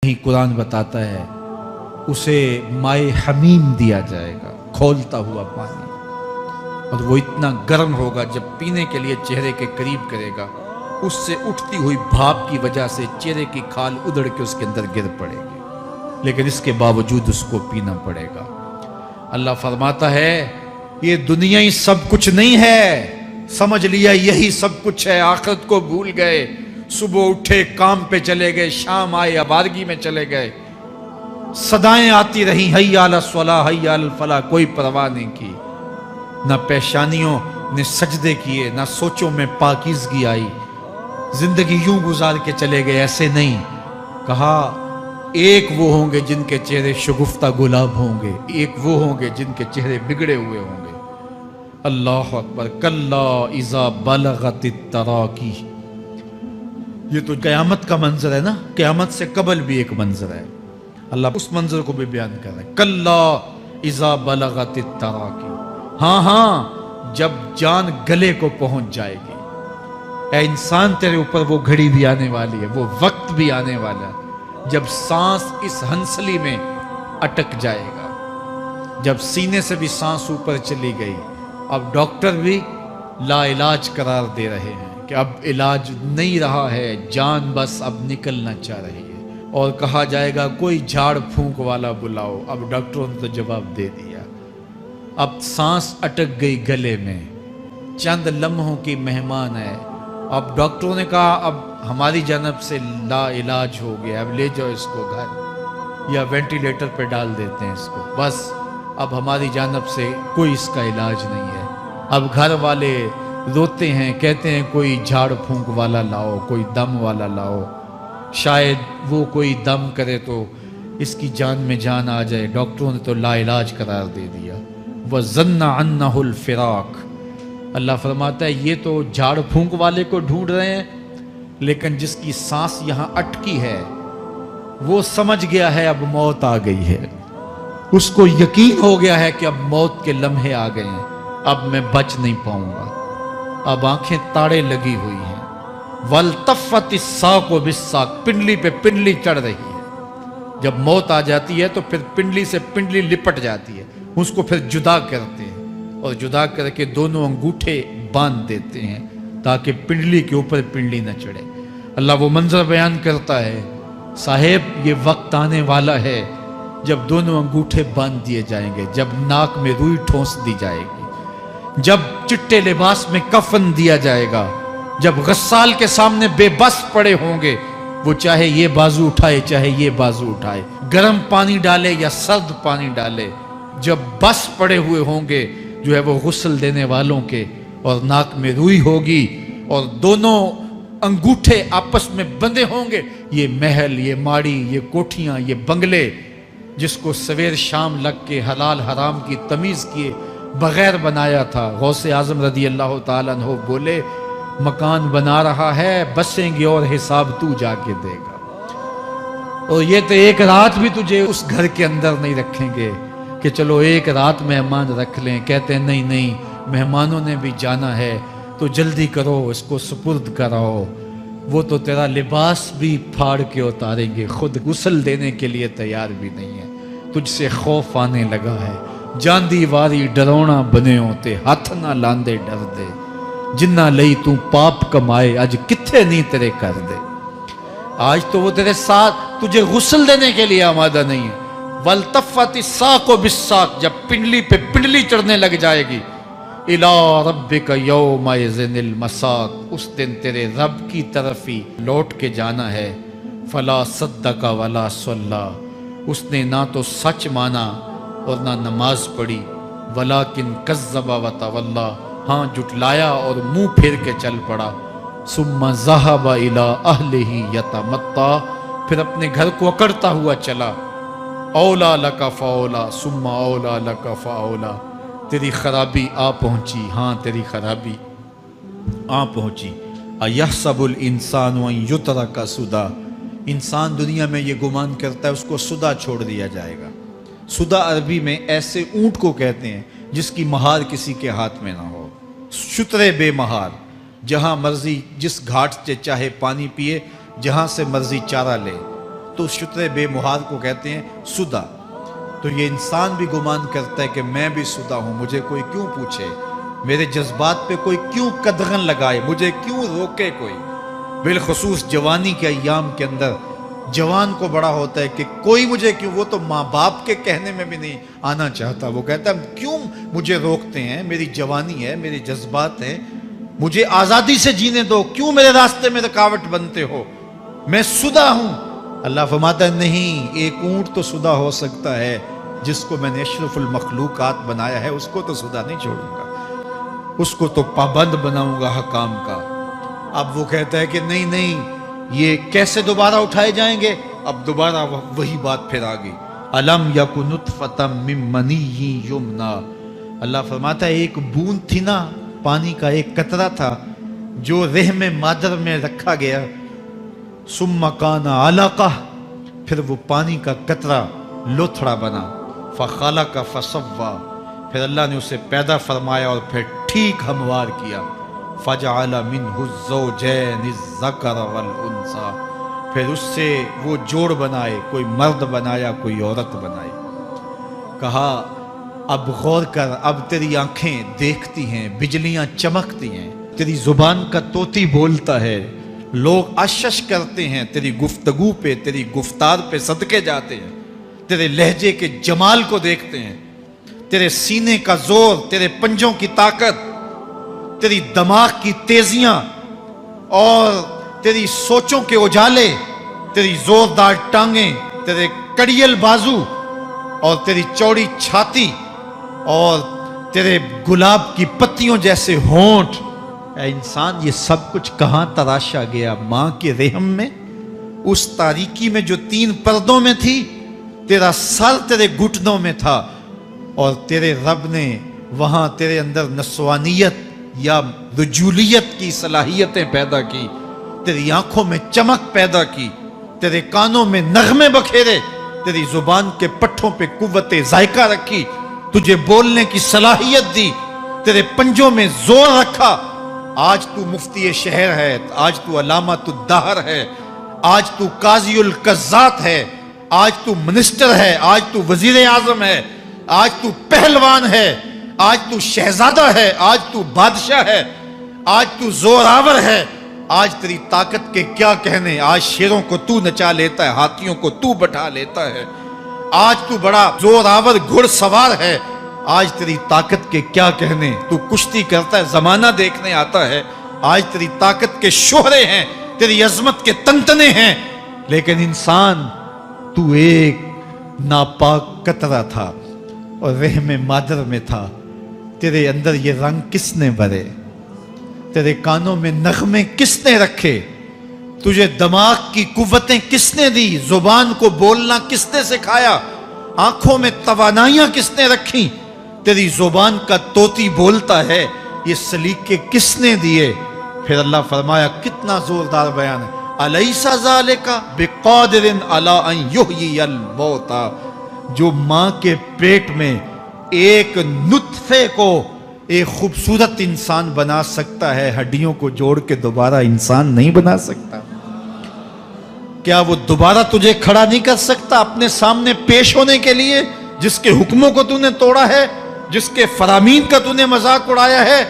ही कुरान बताता है उसे माए हमीम दिया जाएगा, खौलता हुआ पानी, और वो इतना गर्म होगा जब पीने के लिए चेहरे के करीब करेगा, उससे उठती हुई भाप की वजह से चेहरे की खाल उधड़ के उसके अंदर गिर पड़ेगी, लेकिन इसके बावजूद उसको पीना पड़ेगा। अल्लाह फरमाता है ये दुनिया ही सब कुछ नहीं है, समझ लिया यही सब कुछ है, आखिरत को भूल गए, सुबह उठे काम पे चले गए, शाम आए आबादगी में चले गए, सदाएं आती रही हय्या अला स्वला हय्या अल फला, कोई परवाह नहीं की, ना पेशानियों ने सजदे किए, ना सोचों में पाकीज़गी आई, जिंदगी यूं गुजार के चले गए। ऐसे नहीं, कहा एक वो होंगे जिनके चेहरे शगुफ्ता गुलाब होंगे, एक वो होंगे जिनके चेहरे बिगड़े हुए होंगे। अल्लाह अकबर। कल्ला इज़ा बलगतित तराकी, ये तो क़यामत का मंजर है ना, क़यामत से कबल भी एक मंजर है, अल्लाह उस मंजर को भी बयान कर रहा है। कल्ला इज़ा बलगतित तराकी, हाँ हाँ जब जान गले को पहुंच जाएगी। ऐ इंसान तेरे ऊपर वो घड़ी भी आने वाली है, वो वक्त भी आने वाला है जब सांस इस हंसली में अटक जाएगा, जब सीने से भी सांस ऊपर चली गई। अब डॉक्टर भी लाइलाज करार दे रहे हैं कि अब इलाज नहीं रहा है, जान बस अब निकलना चाह रही है, और कहा जाएगा कोई झाड़ फूंक वाला बुलाओ। अब डॉक्टरों ने तो जवाब दे दिया, अब सांस अटक गई गले में, चंद लम्हों की मेहमान है। अब डॉक्टरों ने कहा अब हमारी जानब से ला इलाज हो गया, अब ले जाओ इसको घर या वेंटिलेटर पे डाल देते हैं इसको, बस अब हमारी जानब से कोई इसका इलाज नहीं है। अब घर वाले रोते हैं, कहते हैं कोई झाड़ फूंक वाला लाओ, कोई दम वाला लाओ, शायद वो कोई दम करे तो इसकी जान में जान आ जाए। डॉक्टरों ने तो ला इलाज करार दे दिया। वज़न्ना अन्नहुल फिराक, अल्लाह फरमाता है ये तो झाड़ फूंक वाले को ढूंढ रहे हैं, लेकिन जिसकी सांस यहाँ अटकी है वो समझ गया है अब मौत आ गई है, उसको यकीन हो गया है कि अब मौत के लम्हे आ गए हैं, अब मैं बच नहीं पाऊंगा। अब आंखें ताड़े लगी हुई हैं। वल्तफ़तिस साक़ु बिस्साक़, पिंडली पे पिंडली चढ़ रही है। जब मौत आ जाती है तो फिर पिंडली से पिंडली लिपट जाती है, उसको फिर जुदा करते हैं और जुदा करके दोनों अंगूठे बांध देते हैं ताकि पिंडली के ऊपर पिंडली न चढ़े। अल्लाह वो मंजर बयान करता है, साहेब ये वक्त आने वाला है जब दोनों अंगूठे बांध दिए जाएंगे, जब नाक में रुई ठोंस दी जाएगी, जब चिट्टे लिबास में कफन दिया जाएगा, जब गस्साल के सामने बेबस पड़े होंगे, वो चाहे ये बाजू उठाए चाहे ये बाजू उठाए, गर्म पानी डाले या सर्द पानी डाले, जब बस पड़े हुए होंगे जो है वो गुस्ल देने वालों के, और नाक में रुई होगी और दोनों अंगूठे आपस में बंधे होंगे। ये महल, ये माड़ी, ये कोठियां, ये बंगले जिसको सवेर शाम लग के हलाल हराम की तमीज़ किए बगैर बनाया था। गौसे आज़म रदी अल्लाह ताला अन्हु बोले मकान बना रहा है, बसेंगे और हिसाब तू जाके देगा, और ये तो एक रात भी तुझे उस घर के अंदर नहीं रखेंगे कि चलो एक रात मेहमान रख लें। कहते हैं नहीं नहीं, मेहमानों ने भी जाना है तो जल्दी करो, इसको सुपुर्द कराओ। वो तो तेरा लिबास भी फाड़ के उतारेंगे, खुद गुस्ल देने के लिए तैयार भी नहीं है। तुझसे खौफ आने लगा है, जांदी वारी डरोना बने होते, हाथ ना लांदे डर दे, जिन्ना लई तू पाप कमाए अज किथे नहीं तेरे कर दे। आज तो वो तेरे साथ तुझे गुस्ल देने के लिए आमादा नहीं है। वल्तफ़तिस साक़ु बिस्साक़, जब पिंडली पे पिंडली चढ़ने लग जाएगी, इला रब्बिका यौमइज़िनिल मसाक़, उस दिन तेरे रब की तरफ ही लौट के जाना है। फला सद्दक़ वला सल्ला, उसने ना तो सच माना और ना नमाज पढ़ी। वलाकिन कज़्ज़ब व तवल्ला, हाँ जुटलाया और मुंह फेर के चल पड़ा। सुम्मा ज़हब इला अहलिही यतमत्ता, फिर अपने घर को अकड़ता हुआ चला। औला लका फ़औला सुम्मा औला लका फ़औला, तेरी खराबी आ पहुंची, हाँ तेरी खराबी आ पहुंची। अयहसबुल इंसान व युतरका सुदा, इंसान दुनिया में ये गुमान करता है उसको सुदा छोड़ दिया जाएगा। सुदा अरबी में ऐसे ऊंट को कहते हैं जिसकी महार किसी के हाथ में ना हो, शुतरे बेमहार, जहां मर्जी जिस घाट से चाहे पानी पिए, जहां से मर्जी चारा ले। तो शुत्रे बेमुहार को कहते हैं सुदा। तो ये इंसान भी गुमान करता है कि मैं भी सुदा हूं, मुझे कोई क्यों पूछे, मेरे जज्बात पे कोई क्यों कदगन लगाए, मुझे क्यों रोके कोई। बिलखुसूस जवानी के अय्याम के अंदर जवान को बड़ा होता है कि कोई मुझे क्यों, वो तो माँ बाप के कहने में भी नहीं आना चाहता, वो कहता है क्यों मुझे रोकते हैं, मेरी जवानी है, मेरे जज्बात हैं, मुझे आज़ादी से जीने दो, क्यों मेरे रास्ते में रुकावट बनते हो, मैं सुदा हूं। अल्लाह फरमाता है नहीं, एक ऊंट तो सुदा हो सकता है, जिसको मैंने अशरफुल मखलूकात बनाया है उसको तो सुदा नहीं छोड़ूंगा, उसको तो पाबंद बनाऊंगा हकाम का। अब वो कहता है कि नहीं नहीं, ये कैसे दोबारा उठाए जाएंगे। अब दोबारा वही बात फिर आ गई, अलम यकु नुतफतम मिन मनीय्यि युमना। अल्लाह फरमाता है एक बूंद थी ना, पानी का एक कतरा था जो रहम मादर में रखा गया, सुम्मा काना अलका, फिर वो पानी का कतरा लोथड़ा बना, फखलका फसव्वा, फिर अल्लाह ने उसे पैदा फरमाया और फिर ठीक हमवार किया, फजअल मिन्हु ज़ौजैनि ज़कर वल उन्सा, फिर उससे वो जोड़ बनाए, कोई मर्द बनाया कोई औरत बनाई। कहा अब गौर कर, अब तेरी आंखें देखती हैं, बिजलियां चमकती हैं, तेरी जुबान का तोती बोलता है, लोग आश्चर्य करते हैं तेरी गुफ्तगू पे, तेरी गुफ्तार पे सदके जाते हैं, तेरे लहजे के जमाल को देखते हैं, तेरे सीने का जोर, तेरे पंजों की ताकत, तेरी दिमाग की तेजियां और तेरी सोचों के उजाले, तेरी जोरदार टांगें, तेरे कड़ियल बाजू और तेरी चौड़ी छाती और तेरे गुलाब की पत्तियों जैसे होंठ। ऐ इंसान, ये सब कुछ कहां तराशा गया? मां के रहम में, उस तारीकी में जो 3 पर्दों में थी। तेरा सर तेरे घुटनों में था और तेरे रब ने वहां तेरे अंदर नस्वानियत या रजूलियत की सलाहियतें पैदा की, तेरी आंखों में चमक पैदा की, तेरे कानों में नगमे बखेरे, तेरी जुबान के पट्ठों पे कुव्वते जायका रखी, तुझे बोलने की सलाहियत दी, तेरे पंजों में जोर रखा। आज तू मुफ्ती शहर है, आज तू अलामतुद दहर है, आज तू काज़ीउल कज़्ज़ात है, आज तू मिनिस्टर है, आज तू वजीर आजम है, आज तू पहलवान है, आज तू शहजादा है, आज तू बादशाह है, आज तू जोरावर है, आज तेरी ताकत के क्या कहने। आज शेरों को तू नचा लेता है, हाथियों को तू बैठा लेता है, आज तू बड़ा जोरावर घुड़सवार है, आज तेरी ताकत के क्या कहने। तू कुश्ती करता है, जमाना देखने आता है, आज तेरी ताकत के शोहरे हैं, तेरी अजमत के तंतने हैं। लेकिन इंसान, तू एक नापाक कतरा था और रहम मादर में था। तेरे अंदर ये रंग किसने भरे? तेरे कानों में नगमे किसने रखे? तुझे दिमाग की कुव्वतें किसने दी? जुबान को बोलना किसने सिखाया? आंखों में तवानाइयां किसने रखी? तेरी जुबान का तोती बोलता है, ये सलीके किसने दिए? फिर अल्लाह फरमाया, कितना जोरदार बयान है, अलैसा ज़ालिका बिक़ादिरिन अला अन युहयियल मौता। जो मां के पेट में एक नुत्फे को एक खूबसूरत इंसान बना सकता है, हड्डियों को जोड़ के दोबारा इंसान नहीं बना सकता? क्या वो दोबारा तुझे खड़ा नहीं कर सकता अपने सामने पेश होने के लिए? जिसके हुक्मों को तूने तोड़ा है, जिसके फरामीन का तूने मजाक उड़ाया है,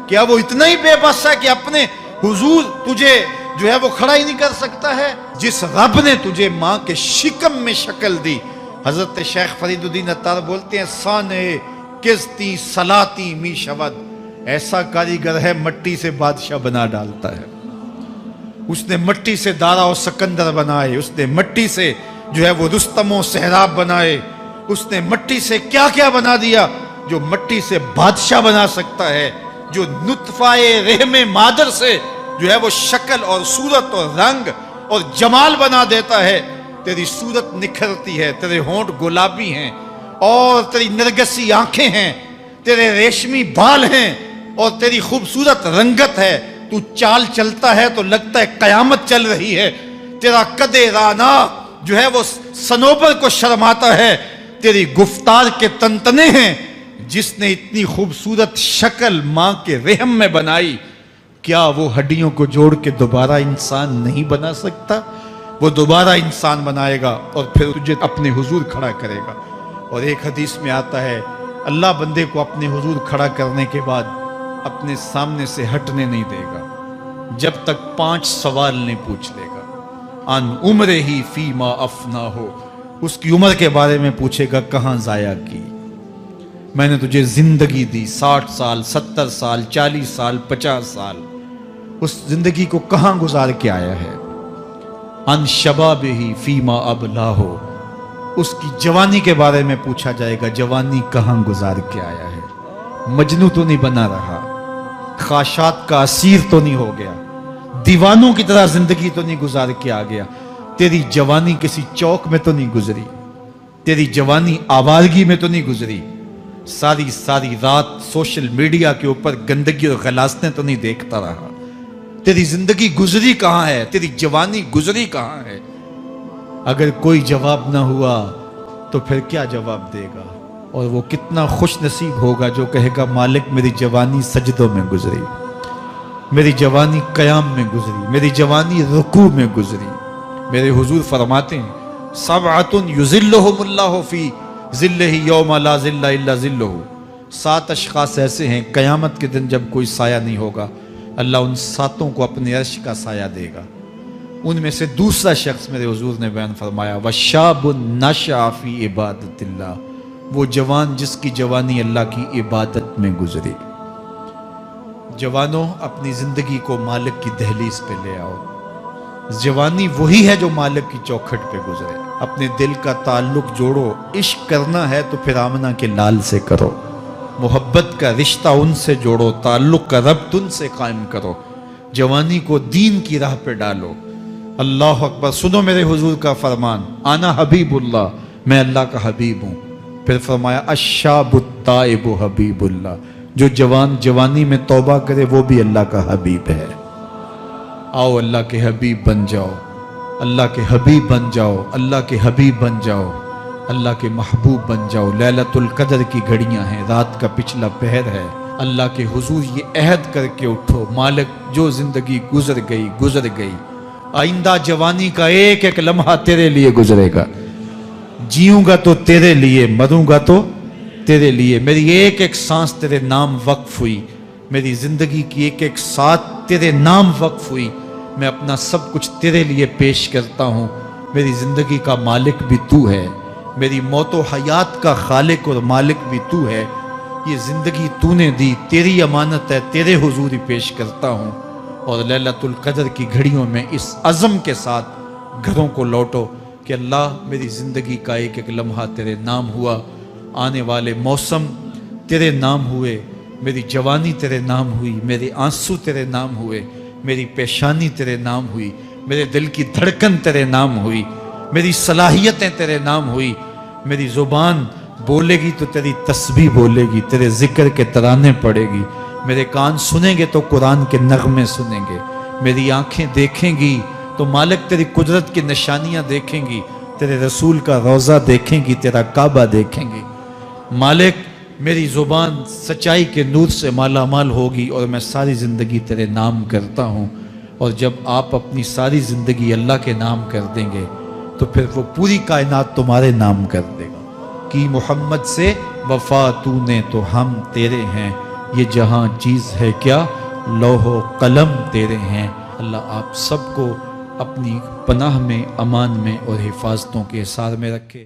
क्या वो इतना ही बेबस है कि अपने हुजूर तुझे जो है वो खड़ा ही नहीं कर सकता है? जिस रब ने तुझे मां के शिकम में शक्ल दी, हजरत शेख फरीदुद्दीन अत्तार बोलते हैं, साने किस्ती सलाती मी शवद, ऐसा कारीगर है मट्टी से बादशाह बना डालता है। उसने मट्टी से दारा और सिकंदर बनाए, उसने मट्टी से जो है वो रुस्तम और सहराब बनाए, उसने मट्टी से क्या क्या बना दिया जो मट्टी से बादशाह बना सकता है। जो नुत्फाए रहमे मादर से जो है वो शक्ल और सूरत और रंग और जमाल बना देता है। तेरी सूरत निखरती है, तेरे होंठ गुलाबी हैं और तेरी नरगसी आंखें हैं, तेरे रेशमी बाल हैं और तेरी खूबसूरत रंगत है। तू चाल चलता है तो लगता है कयामत चल रही है। तेरा कदे राना जो है वो सनोबर को शर्माता है। तेरी गुफ्तार के तंतने हैं। जिसने इतनी खूबसूरत शक्ल मां के रहम में बनाई, क्या वो हड्डियों को जोड़ के दोबारा इंसान नहीं बना सकता? وہ دوبارہ انسان بنائے گا اور پھر تجھے اپنے حضور کھڑا کرے گا۔ اور ایک حدیث میں آتا ہے اللہ بندے کو اپنے حضور کھڑا کرنے کے بعد اپنے سامنے سے ہٹنے نہیں دے گا جب تک 5 سوال نہیں پوچھ لے گا۔ ان عمر ہی فیما افنا ہو، اس کی عمر کے بارے میں پوچھے گا کہاں ضائع کی، میں نے تجھے زندگی دی 60 سال 70 سال 40 سال 50 سال، اس زندگی کو کہاں گزار کے آیا ہے۔ ان شباب ہی فیما ابلا ہو، اس کی جوانی کے بارے میں پوچھا جائے گا جوانی کہاں گزار کے آیا ہے، مجنوں تو نہیں بنا رہا، خواہشات کا اسیر تو نہیں ہو گیا، دیوانوں کی طرح زندگی تو نہیں گزار کے آ گیا، تیری جوانی کسی چوک میں تو نہیں گزری، تیری جوانی آوارگی میں تو نہیں گزری، ساری رات سوشل میڈیا کے اوپر گندگی اور غلاظتیں تو نہیں دیکھتا رہا، تیری زندگی گزری کہاں ہے، تیری جوانی گزری کہاں ہے۔ اگر کوئی جواب نہ ہوا تو پھر کیا جواب دے گا، اور وہ کتنا خوش نصیب ہوگا جو کہے گا مالک میری جوانی سجدوں میں گزری، میری جوانی قیام میں گزری، میری جوانی رکوع میں گزری۔ میرے حضور فرماتے ہیں سبعۃ یظلھم اللہ فی ظلہ یوم لا ظل الا ظلہ، 7 اشخاص ایسے ہیں قیامت کے دن جب کوئی سایہ نہیں ہوگا اللہ ان 7 کو اپنے عرش کا سایہ دے گا۔ ان میں سے دوسرا شخص میرے حضور نے بیان فرمایا وشاب نشأ فی عبادت اللہ، وہ جوان جس کی جوانی اللہ کی عبادت میں گزری۔ جوانوں اپنی زندگی کو مالک کی دہلیز پہ لے آؤ، جوانی وہی ہے جو مالک کی چوکھٹ پہ گزرے۔ اپنے دل کا تعلق جوڑو، عشق کرنا ہے تو پھر آمنہ کے لال سے کرو، محبت کا رشتہ ان سے جوڑو، تعلق کا ربط ان سے قائم کرو، جوانی کو دین کی راہ پہ ڈالو۔ اللہ اکبر، سنو میرے حضور کا فرمان انا حبیب اللہ، میں اللہ کا حبیب ہوں۔ پھر فرمایا الشاب التائب حبیب اللہ، جو جوان جوانی میں توبہ کرے وہ بھی اللہ کا حبیب ہے۔ آؤ اللہ کے حبیب بن جاؤ، اللہ کے حبیب بن جاؤ، اللہ کے حبیب بن جاؤ، اللہ کے محبوب بن جاؤ۔ لیلۃ القدر کی گھڑیاں ہیں، رات کا پچھلا پہر ہے، اللہ کے حضور یہ عہد کر کے اٹھو مالک جو زندگی گزر گئی، آئندہ جوانی کا ایک ایک لمحہ تیرے لیے گزرے گا، جیوں گا تو تیرے لیے، مروں گا تو تیرے لیے، میری ایک ایک سانس تیرے نام وقف ہوئی، میری زندگی کی ایک ایک ساتھ تیرے نام وقف ہوئی، میں اپنا سب کچھ تیرے لیے پیش کرتا ہوں۔ میری زندگی کا مالک بھی تو ہے، میری موت و حیات کا خالق اور مالک بھی تو ہے، یہ زندگی تو نے دی، تیری امانت ہے، تیرے حضور ہی پیش کرتا ہوں۔ اور لیلۃ القدر کی گھڑیوں میں اس عزم کے ساتھ گھروں کو لوٹو کہ اللہ میری زندگی کا ایک ایک لمحہ تیرے نام ہوا، آنے والے موسم تیرے نام ہوئے، میری جوانی تیرے نام ہوئی، میرے آنسو تیرے نام ہوئے، میری پیشانی تیرے نام ہوئی، میرے دل کی دھڑکن تیرے نام ہوئی، میری صلاحیتیں تیرے نام ہوئی، میری زبان بولے گی تو تیری تسبیح بولے گی، تیرے ذکر کے ترانے پڑے گی، میرے کان سنیں گے تو قرآن کے نغمے سنیں گے، میری آنکھیں دیکھیں گی تو مالک تیری قدرت کی نشانیاں دیکھیں گی، تیرے رسول کا روضہ دیکھیں گی، تیرا کعبہ دیکھیں گی۔ مالک میری زبان سچائی کے نور سے مالا مال ہوگی اور میں ساری زندگی تیرے نام کرتا ہوں۔ اور جب آپ اپنی ساری زندگی اللہ کے نام کر دیں گے تو پھر وہ پوری کائنات تمہارے نام کر دے گا۔ کہ محمد سے وفا تو نے تو ہم تیرے ہیں، یہ جہاں چیز ہے کیا لوح و قلم تیرے ہیں۔ اللہ آپ سب کو اپنی پناہ میں، امان میں اور حفاظتوں کے حصار میں رکھے۔